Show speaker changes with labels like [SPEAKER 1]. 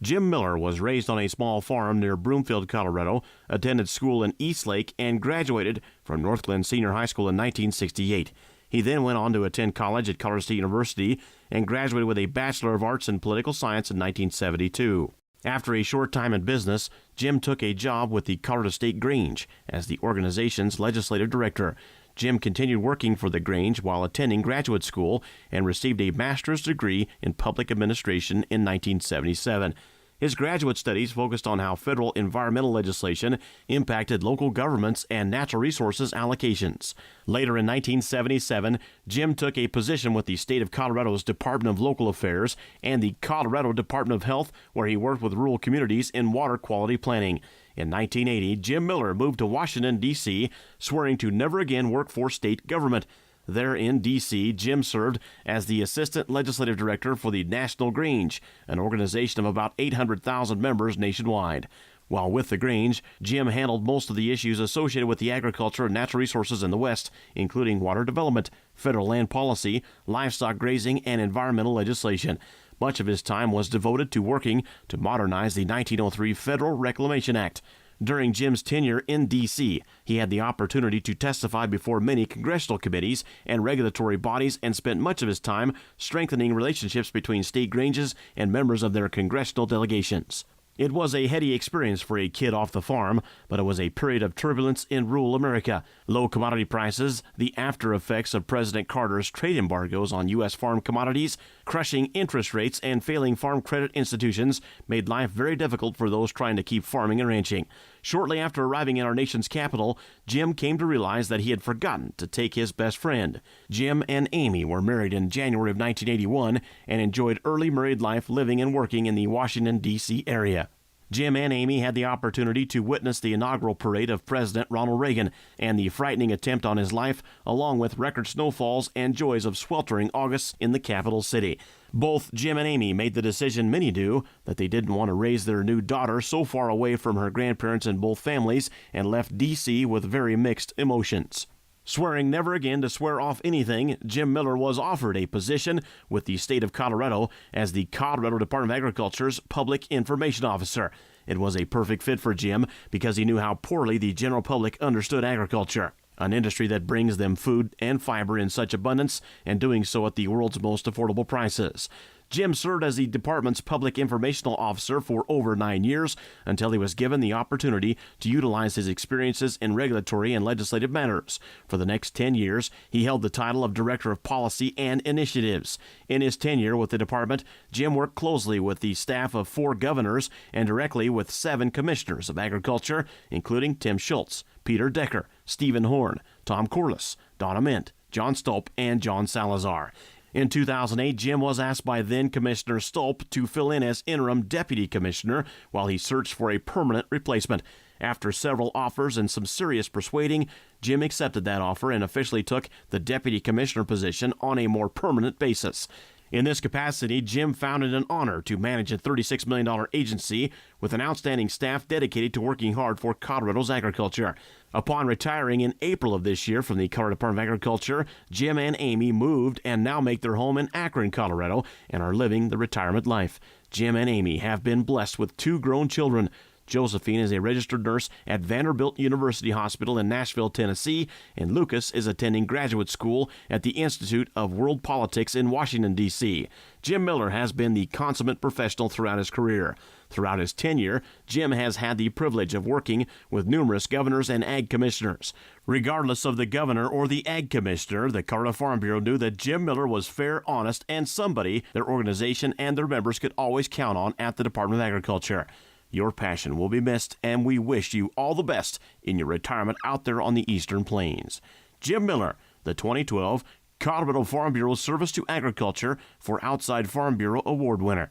[SPEAKER 1] Jim Miller was raised on a small farm near Broomfield, Colorado, attended school in Eastlake, and graduated from Northglenn Senior High School in 1968. He then went on to attend college at Colorado State University and graduated with a Bachelor of Arts in Political Science in 1972. After a short time in business, Jim took a job with the Colorado State Grange as the organization's legislative director. Jim continued working for the Grange while attending graduate school and received a master's degree in public administration in 1977. His graduate studies focused on how federal environmental legislation impacted local governments and natural resources allocations. Later in 1977, Jim took a position with the state of Colorado's Department of Local Affairs and the Colorado Department of Health, where he worked with rural communities in water quality planning. In 1980, Jim Miller moved to Washington, D.C., swearing to never again work for state government. There in D.C., Jim served as the Assistant Legislative Director for the National Grange, an organization of about 800,000 members nationwide. While with the Grange, Jim handled most of the issues associated with the agriculture and natural resources in the West, including water development, federal land policy, livestock grazing, and environmental legislation. Much of his time was devoted to working to modernize the 1903 Federal Reclamation Act. During Jim's tenure in D.C., he had the opportunity to testify before many congressional committees and regulatory bodies and spent much of his time strengthening relationships between state granges and members of their congressional delegations. It was a heady experience for a kid off the farm, but it was a period of turbulence in rural America. Low commodity prices, the after effects of President Carter's trade embargoes on U.S. farm commodities, crushing interest rates, and failing farm credit institutions made life very difficult for those trying to keep farming and ranching. Shortly after arriving in our nation's capital, Jim came to realize that he had forgotten to take his best friend. Jim and Amy were married in January of 1981 and enjoyed early married life living and working in the Washington, D.C. area. Jim and Amy had the opportunity to witness the inaugural parade of President Ronald Reagan and the frightening attempt on his life, along with record snowfalls and joys of sweltering August in the capital city. Both Jim and Amy made the decision many do, that they didn't want to raise their new daughter so far away from her grandparents in both families, and left D.C. with very mixed emotions. Swearing never again to swear off anything, Jim Miller was offered a position with the state of Colorado as the Colorado Department of Agriculture's Public Information Officer. It was a perfect fit for Jim because he knew how poorly the general public understood agriculture, an industry that brings them food and fiber in such abundance, and doing so at the world's most affordable prices. Jim served as the department's public informational officer for over 9 years until he was given the opportunity to utilize his experiences in regulatory and legislative matters. For the next 10 years, he held the title of Director of Policy and Initiatives. In his tenure with the department, Jim worked closely with the staff of 4 governors and directly with 7 commissioners of agriculture, including Tim Schultz, Peter Decker, Stephen Horn, Tom Corliss, Donna Mint, John Stolp, and John Salazar. In 2008, Jim was asked by then-Commissioner Stolp to fill in as interim deputy commissioner while he searched for a permanent replacement. After several offers and some serious persuading, Jim accepted that offer and officially took the deputy commissioner position on a more permanent basis. In this capacity, Jim found it an honor to manage a $36 million agency with an outstanding staff dedicated to working hard for Colorado's agriculture. Upon retiring in April of this year from the Colorado Department of Agriculture, Jim and Amy moved and now make their home in Akron, Colorado, and are living the retirement life. Jim and Amy have been blessed with 2 grown children. Josephine is a registered nurse at Vanderbilt University Hospital in Nashville, Tennessee, and Lucas is attending graduate school at the Institute of World Politics in Washington, D.C. Jim Miller has been the consummate professional throughout his career. Throughout his tenure, Jim has had the privilege of working with numerous governors and ag commissioners. Regardless of the governor or the ag commissioner, the Colorado Farm Bureau knew that Jim Miller was fair, honest, and somebody their organization and their members could always count on at the Department of Agriculture. Your passion will be missed, and we wish you all the best in your retirement out there on the Eastern Plains. Jim Miller, the 2012 Colorado Farm Bureau Service to Agriculture for Outside Farm Bureau Award winner.